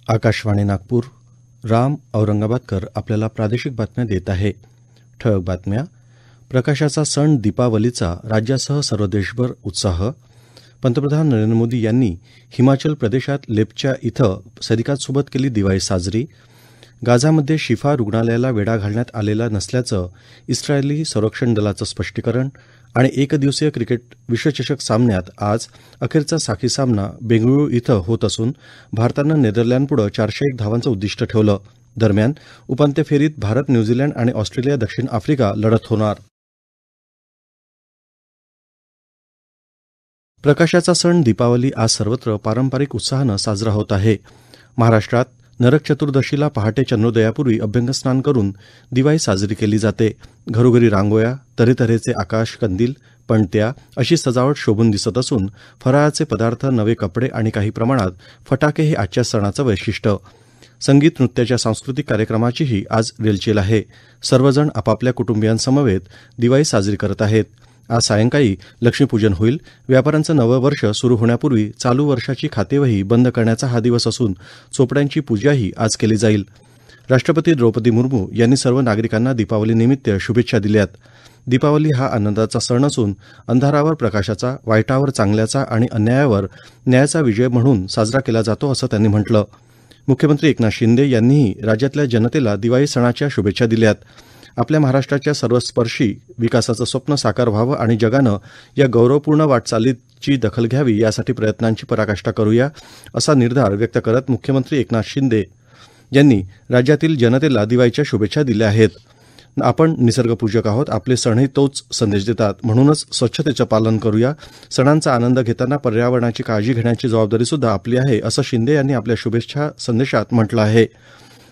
आकाशवाणी नागपूर. राम औरंगाबादकर आपल्याला प्रादेशिक बातम्या देत आहे. ठळक बातम्या. प्रकाशाचा सण दीपावलीचा राज्यासह सर्व देशभर उत्साह. पंतप्रधान नरेंद्र मोदी यांनी हिमाचल प्रदेशात लेप्चा इथं सैनिकांसोबत केली दिवाळी साजरी. गाझामध्ये शिफा रुग्णालयाला वेढा घालण्यात आलेला नसल्याचं इस्रायली संरक्षण दलाचं स्पष्टीकरण. आणि एकदिवसीय क्रिकेट विश्वचषक सामन्यात आज अखेरचा साखळी सामना बेंगळुरू इथं होत असून भारतानं नेदरलँडपुढं 401 धावांचं उद्दिष्ट ठेवलं. दरम्यान उपांत्य फेरीत भारत, न्यूझीलंड आणि ऑस्ट्रेलिया, दक्षिण आफ्रिका लढत होणार. प्रकाशाचा सण दीपावली आज सर्वत्र पारंपरिक उत्साहानं साजरा होत आहे. महाराष्ट्रात नरक चतुर्दशीला पहाटे चंद्रोदयापूर्वी अभ्यंगस्नान करून दिवाळी साजरी केली जाते. घरोघरी रांगोळ्या, तऱ्हेतऱ्हेचे आकाश कंदील, पणत्या अशी सजावट शोभून दिसत असून फराळाचे पदार्थ, नवे कपडे आणि काही प्रमाणात फटाके हे आजच्या सणाचं वैशिष्ट्य. संगीत नृत्याच्या सांस्कृतिक कार्यक्रमाचीही आज रेलचेल आहे. सर्वजण आपापल्या कुटुंबियांसमवेत दिवाळी साजरी करत आहेत. आज सायंकाळी लक्ष्मीपूजन होईल. व्यापाऱ्यांचं नवं वर्ष सुरू होण्यापूर्वी चालू वर्षाची खातेवही बंद करण्याचा हा दिवस असून चोपड्यांची पूजाही आज केली जाईल. राष्ट्रपती द्रौपदी मुर्मू यांनी सर्व नागरिकांना दीपावलीनिमित्त शुभेच्छा दिल्यात. दीपावली हा आनंदाचा सण असून अंधारावर प्रकाशाचा, वाईटावर चांगल्याचा आणि अन्यायावर न्यायाचा विजय म्हणून साजरा केला जातो असं त्यांनी म्हटलं. मुख्यमंत्री एकनाथ शिंदे यांनीही राज्यातल्या जनतेला दिवाळी सणाच्या शुभेच्छा दिल्यात. आपल्या महाराष्ट्राच्या सर्वस्पर्शी विकासाचं स्वप्न साकार व्हावं आणि जगानं या गौरवपूर्ण वाटचालीची दखल घ्यावी यासाठी प्रयत्नांची पराकाष्ठा करूया असा निर्धार व्यक्त करत मुख्यमंत्री एकनाथ शिंदे यांनी राज्यातील जनतेला दिवाळीच्या शुभेच्छा दिल्या आहेत. आपण निसर्गपूजक आहोत, आपले सणही तोच संदेश देतात. म्हणूनच स्वच्छतेचं पालन करूया. सणांचा आनंद घेताना पर्यावरणाची काळजी घेण्याची जबाबदारी सुद्धा आपली आहे असं शिंदे यांनी आपल्या शुभेच्छा संदेशात म्हटलं आहे.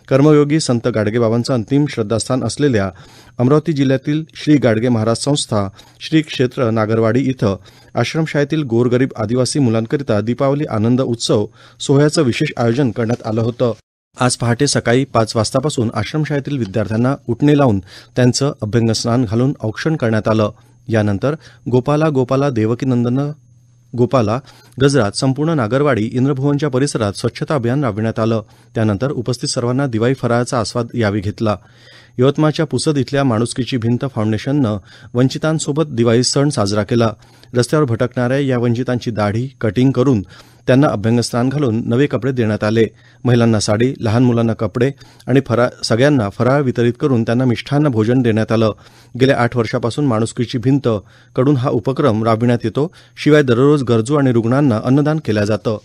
कर्मयोगी संत गाडगेबाबांचं अंतिम श्रद्धास्थान असलेल्या अमरावती जिल्ह्यातील श्री गाडगे महाराज संस्था श्री क्षेत्र नागरवाडी इथं आश्रमशाळेतील गोरगरीब आदिवासी मुलांकरिता दीपावली आनंद उत्सव सोहळ्याचं विशेष आयोजन करण्यात आलं होतं. आज पहाटे सकाळी 5 वाजतापासून आश्रमशाळेतील विद्यार्थ्यांना उटणे लावून त्यांचं अभ्यंगस्नान घालून औक्षण करण्यात आलं. यानंतर गोपाला गोपाला देवकीनंदन गोपाला गजरात संपूर्ण नागरवाडी इंद्रभुवनच्या परिसरात स्वच्छता अभियान राबविण्यात आलं. त्यानंतर उपस्थित सर्वांना दिवाळी फराळाचा आस्वाद यावेळी घेतला. यवतमाळच्या पुसद इथल्या माणुसकीची भिंत फाउंडेशननं वंचितांसोबत दिवाळी सण साजरा केला. रस्त्यावर भटकणाऱ्या या वंचितांची दाढी कटिंग करून त्यांना अभ्यंगस्नान घालून नवे कपडे देण्यात आले. महिलांना साडी, लहान मुलांना कपडे आणि सगळ्यांना फराळ वितरित करून त्यांना मिष्ठान्न भोजन देण्यात आलं. गेल्या 8 वर्षापासून माणुसकीची भिंत कडून हा उपक्रम राबविण्यात येतो. शिवाय दररोज गरजू आणि रुग्णांना अन्नदान केलं जातं.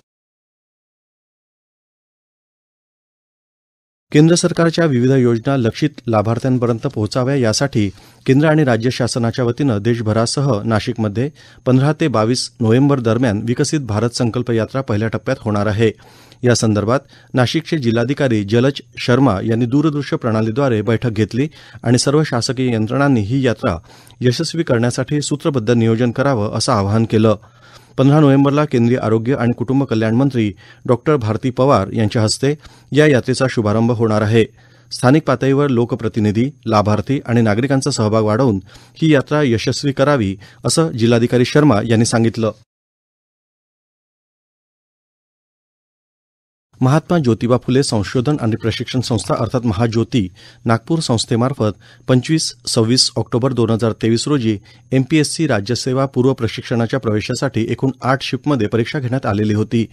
केंद्र सरकारच्या विविध योजना लक्षित लाभार्थ्यांपर्यंत पोहोचाव्या यासाठी केंद्र आणि राज्य शासनाच्या वतीनं देशभरासह नाशिकमध्ये 15 ते 22 नोव्हेंबर दरम्यान विकसित भारत संकल्प यात्रा पहिल्या टप्प्यात होणार आहे. या संदर्भात नाशिकचे जिल्हाधिकारी जलज शर्मा यांनी दूरदृश्य प्रणालीद्वारे बैठक घेतली आणि सर्व शासकीय यंत्रणांनी ही यात्रा यशस्वी करण्यासाठी सूत्रबद्ध नियोजन करावं असं आवाहन केलं. 15 नोव्हेंबरला केंद्रीय आरोग्य आणि कुटुंब कल्याण मंत्री डॉ. भारती पवार यांच्या हस्ते या यात्रेचा शुभारंभ होणार आहे. स्थानिक पातळीवर लोकप्रतिनिधी, लाभार्थी आणि नागरिकांचा सहभाग वाढवून ही यात्रा यशस्वी करावी असं जिल्हाधिकारी शर्मा यांनी सांगितलं. महात्मा ज्योतिबा फुले संशोधन आणि प्रशिक्षण संस्था अर्थात महाज्योती नागपूर संस्थेमार्फत 25-26 ऑक्टोबर 2023 रोजी एमपीएससी राज्यसेवा पूर्व प्रशिक्षणाच्या प्रवेशासाठी एकूण 8 शिफ्टमध्ये परीक्षा घेण्यात आलेली होती.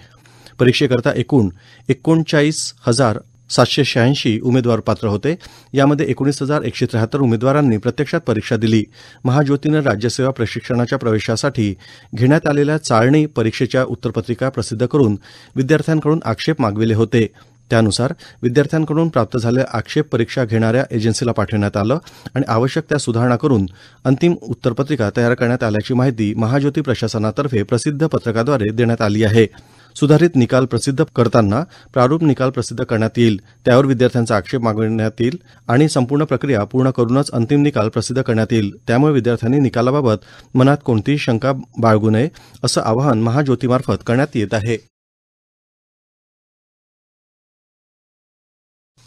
परीक्षेकरता एकूण 39,786 उमेदवार पात्र होते. यामध्ये 19,173 उमेदवारांनी प्रत्यक्षात परीक्षा दिली. महाज्योतीनं राज्यसेवा प्रशिक्षणाच्या प्रवेशासाठी घेण्यात आलेल्या चाळणी परीक्षेच्या उत्तरपत्रिका प्रसिद्ध करून विद्यार्थ्यांकडून आक्षेप मागविले होते. त्यानुसार विद्यार्थ्यांकडून प्राप्त झालेल्या आक्षेप परीक्षा घेणाऱ्या एजन्सीला पाठवण्यात आलं आणि आवश्यक त्या सुधारणा करून अंतिम उत्तरपत्रिका तयार करण्यात आल्याची माहिती महाज्योती प्रशासनातर्फे प्रसिद्ध पत्रकाद्वारे देण्यात आली आहे. सुधारित निकाल प्रसिद्ध करताना प्रारूप निकाल प्रसिद्ध करण्यात येईल. त्यावर विद्यार्थ्यांचा आक्षेप मागविण्यात येईल आणि संपूर्ण प्रक्रिया पूर्ण करूनच अंतिम निकाल प्रसिद्ध करण्यात येईल. त्यामुळे विद्यार्थ्यांनी निकालाबाबत मनात कोणतीही शंका बाळगू नये असं आवाहन महाज्योतीमार्फत करण्यात येत आहे.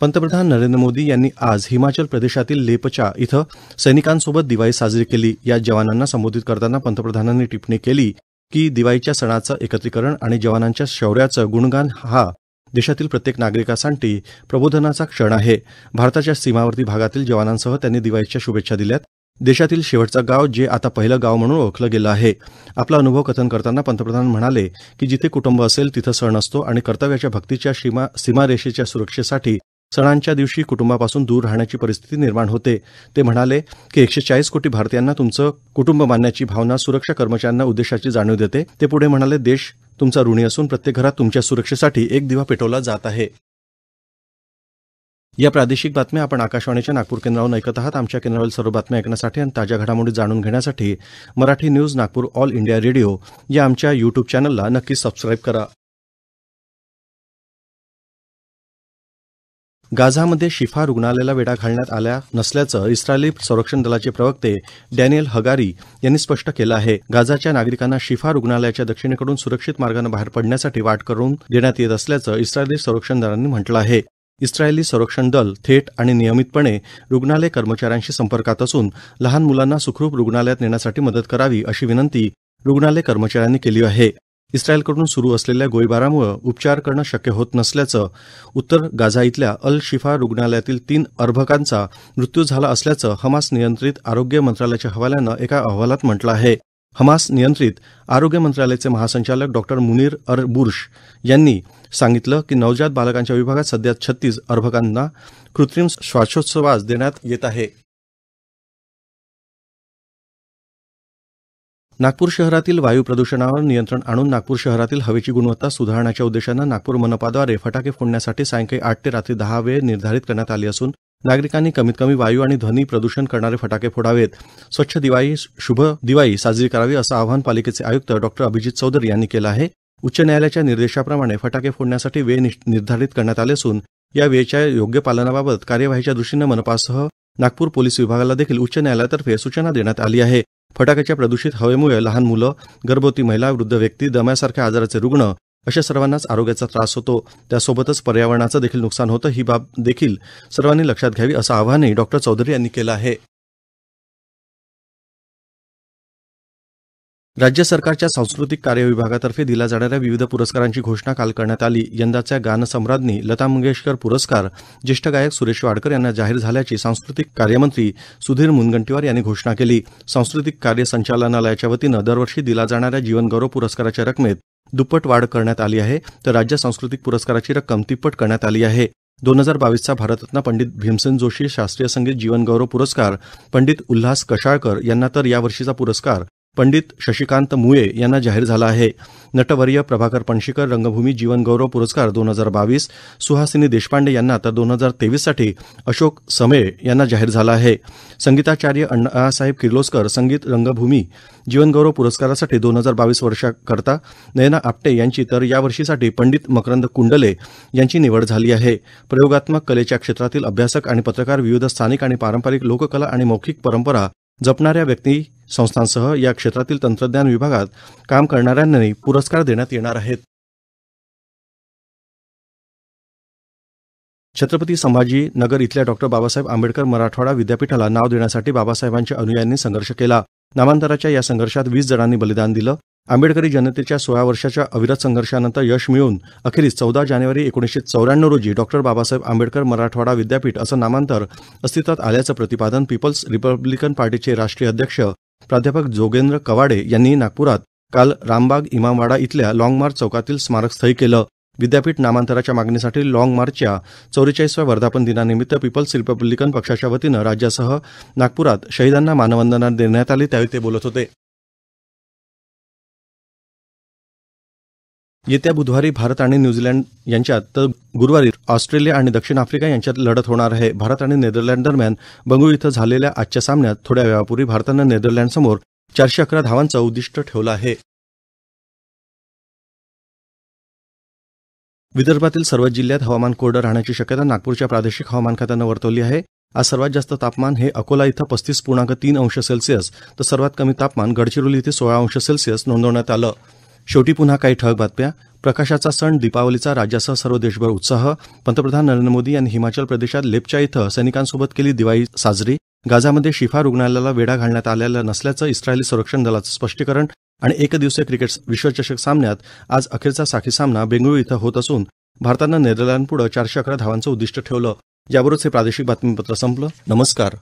पंतप्रधान नरेंद्र मोदी यांनी आज हिमाचल प्रदेशातील लेपचा इथं सैनिकांसोबत दिवाळी साजरी केली. या जवानांना संबोधित करताना पंतप्रधानांनी टिप्पणी केली की दिवाळीच्या सणाचं एकत्रीकरण आणि जवानांच्या शौर्याचं गुणगान हा देशातील प्रत्येक नागरिकासाठी प्रबोधनाचा क्षण आहे. भारताच्या सीमावर्ती भागातील जवानांसह त्यांनी दिवाळीच्या शुभेच्छा दिल्यात. देशातील शेवटचं गाव जे आता पहिलं गाव म्हणून ओळखलं गेलं आहे. आपला अनुभव कथन करताना पंतप्रधान म्हणाले की जिथे कुटुंब असेल तिथं सण असतो आणि कर्तव्याच्या भक्तीच्या सीमारेषेच्या सुरक्षेसाठी सणांच्या दिवशी कुटुंबापासून दूर राहण्याची परिस्थिती निर्माण होते. ते म्हणाले की 140 कोटी भारतीयांना तुमचं कुटुंब मानण्याची भावना सुरक्षा कर्मचाऱ्यांना उद्देशाची जाणीव देते. ते पुढे म्हणाले, देश तुमचा ऋणी असून प्रत्येक घरात तुमच्या सुरक्षेसाठी एक दिवा पेटवला जात आहे. या प्रादेशिक बातम्या आपण आकाशवाणीच्या नागपूर केंद्रावरून ऐकत आहात. आमच्या केंद्रावरील सर्व बातम्या ऐकण्यासाठी आणि ताज्या घडामोडी जाणून घेण्यासाठी Marathi news Nagpur all India radio या आमच्या यूट्यूब चॅनलला नक्की सबस्क्राईब करा. गाझामध्ये शिफा रुग्णालयाला वेढा घालण्यात आला नसल्याचं इस्रायली संरक्षण दलाचे प्रवक्ते डॅनियल हगारी यांनी स्पष्ट केलं आहे. गाझाच्या नागरिकांना शिफा रुग्णालयाच्या दक्षिणेकडून सुरक्षित मार्गाने बाहेर पडण्यासाठी वाट करून देण्यात येत असल्याचं इस्रायली संरक्षण दलांनी म्हटलं आहे. इस्रायली संरक्षण दल थेट आणि नियमितपणे रुग्णालय कर्मचाऱ्यांशी संपर्कात असून लहान मुलांना सुखरूप रुग्णालयात नेण्यासाठी मदत करावी अशी विनंती रुग्णालय कर्मचाऱ्यांनी केली आहे. इस्रायलकडून सुरू असलेल्या गोळीबारामुळे उपचार करणं शक्य होत नसल्याचं उत्तर गाझा इथल्या अल शिफा रुग्णालयातील 3 अर्भकांचा मृत्यू झाला असल्याचं हमास नियंत्रित आरोग्य मंत्रालयाच्या हवाल्यानं एका अहवालात म्हटलं आहे. हमास नियंत्रित आरोग्य मंत्रालयाचे महासंचालक डॉ. मुनीर बुर्श यांनी सांगितलं की नवजात बालकांच्या विभागात सध्या 36 अर्भकांना कृत्रिम श्वासोच्छवास देण्यात येत आहे. नागपूर शहरातील वायू प्रदूषणावर नियंत्रण आणून नागपूर शहरातील हवेची गुणवत्ता सुधारण्याच्या उद्देशानं नागपूर मनपाद्वारे फटाके फोडण्यासाठी सायंकाळी 8 ते रात्री 10 वेळ निर्धारित करण्यात आली असून नागरिकांनी कमीत कमी वायू आणि ध्वनी प्रदूषण करणारे फटाके फोडावेत. स्वच्छ दिवाळी, शुभ दिवाळी साजरी करावी असं आवाहन पालिकेचे आयुक्त डॉ. अभिजित चौधरी यांनी केलं आहे. उच्च न्यायालयाच्या निर्देशाप्रमाणे फटाके फोडण्यासाठी वेळ निर्धारित करण्यात आले असून या वेळेच्या योग्य पालनाबाबत कार्यवाहीच्या दृष्टीनं मनपासह नागपूर पोलीस विभागाला देखील उच्च न्यायालयातर्फे सूचना देण्यात आली आहे. फटाक्याच्या प्रदूषित हवेमुळे लहान मुलं, गर्भवती महिला, वृद्ध व्यक्ती, दम्यासारख्या आजाराचे रुग्ण अशा सर्वांनाच आरोग्याचा त्रास होतो. त्यासोबतच पर्यावरणाचं देखील नुकसान होतं. ही बाब देखील सर्वांनी लक्षात घ्यावी असं आवाहनही डॉ. चौधरी यांनी केलं आहे. राज्य सरकारच्या सांस्कृतिक कार्य विभागातर्फे दिल्या जाणाऱ्या विविध पुरस्कारांची घोषणा काल करण्यात आली. यंदाच्या गानसम्राज्ञी लता मंगेशकर पुरस्कार ज्येष्ठ गायक सुरेश वाडकर यांना जाहीर झाल्याची सांस्कृतिक कार्यमंत्री सुधीर मुनगंटीवार यांनी घोषणा केली. सांस्कृतिक कार्य संचालनालयाच्या वतीनं दरवर्षी दिला जाणाऱ्या जीवनगौरव पुरस्काराच्या रकमेत दुप्पट वाढ करण्यात आली आहे, तर राज्य सांस्कृतिक पुरस्काराची रक्कम तिप्पट करण्यात आली आहे. 2022चा भारतरत्न पंडित भीमसेन जोशी शास्त्रीय संगीत जीवनगौरव पुरस्कार पंडित उल्हास कशाळकर यांना, तर यावर्षीचा पुरस्कार पंडित शशिकांत मुळे यांना जाहीर झाला आहे. नटवर्य प्रभाकर पणशीकर रंगभूमी जीवनगौरव पुरस्कार 2022 सुहासिनी देशपांडे यांना, तर 2023 साठी अशोक समेळ यांना जाहीर झाला आहे. संगीताचार्य अण्णासाहेब किर्लोस्कर संगीत रंगभूमी जीवनगौरव पुरस्कारासाठी 2022 वर्षाकरता नयना आपटे यांची, तर यावर्षीसाठी पंडित मकरंद कुंडले यांची निवड झाली आहे. प्रयोगात्मक कलेच्या क्षेत्रातील अभ्यासक आणि पत्रकार, विविध स्थानिक आणि पारंपरिक लोककला आणि मौखिक परंपरा जपणाऱ्या व्यक्ती संस्थांसह या क्षेत्रातील तंत्रज्ञान विभागात काम करणाऱ्यांनाही पुरस्कार देण्यात येणार आहेत. छत्रपती संभाजी नगर इथल्या डॉ. बाबासाहेब आंबेडकर मराठवाडा विद्यापीठाला नाव देण्यासाठी बाबासाहेबांच्या अनुयायांनी संघर्ष केला. नामांतराच्या या संघर्षात 20 जणांनी बलिदान दिलं. आंबेडकरी जनतेच्या 16 वर्षाच्या अविरत संघर्षानंतर यश मिळून अखेरीस 14 जानेवारी 1994 रोजी डॉ. बाबासाहेब आंबेडकर मराठवाडा विद्यापीठ असं नामांतर अस्तित्वात आल्याचं प्रतिपादन पीपल्स रिपब्लिकन पार्टीचे राष्ट्रीय अध्यक्ष प्राध्यापक जोगेंद्र कवाडे यांनी नागपुरात काल रामबाग इमामवाडा इथल्या लाँग मार्च चौकातील स्मारकस्थळी केलं. विद्यापीठ नामांतराच्या मागणीसाठी लाँग मार्चच्या 44व्या वर्धापन दिनानिमित्त पीपल्स रिपब्लिकन पक्षाच्या वतीनं राज्यासह नागपुरात शहीदांना मानवंदना देण्यात आली, त्यावेळी ते बोलत होते. येत्या बुधवारी भारत आणि न्यूझीलंड यांच्यात, तर गुरुवारी ऑस्ट्रेलिया आणि दक्षिण आफ्रिका यांच्यात लढत होणार आहे. भारत आणि नेदरलँड दरम्यान बंगळुरू इथं झालेल्या आजच्या सामन्यात थोड्या वेळापूर्वी भारतानं नेदरलँडसमोर 411 धावांचं उद्दिष्ट ठेवलं आहे. विदर्भातील सर्वच जिल्ह्यात हवामान कोरडं राहण्याची शक्यता नागपूरच्या प्रादेशिक हवामान खात्यानं वर्तवली आहे. आज सर्वात जास्त तापमान हे अकोला इथं 35.3 अंश सेल्सिअस, तर सर्वात कमी तापमान गडचिरोली इथे 16 अंश सेल्सिअस नोंदवण्यात आलं. शेवटी पुन्हा काही ठळक बातम्या. प्रकाशाचा सण दीपावलीचा राज्यासह सर्व देशभर उत्साह. पंतप्रधान नरेंद्र मोदी यांनी हिमाचल प्रदेशात लेप्चा इथं सैनिकांसोबत केली दिवाळी साजरी. गाझामध्ये शिफा रुग्णालयाला वेढा घालण्यात आलेला नसल्याचं इस्रायली संरक्षण दलाचं स्पष्टीकरण. आणि एकदिवसीय क्रिकेट विश्वचषक सामन्यात आज अखेरचा साखळी सामना बेंगळुरू इथं होत असून भारतानं नेदरलँडपुढं 411 धावांचं उद्दिष्ट ठेवलं. याबरोबरच हे प्रादेशिक बातमीपत्र संपलं. नमस्कार.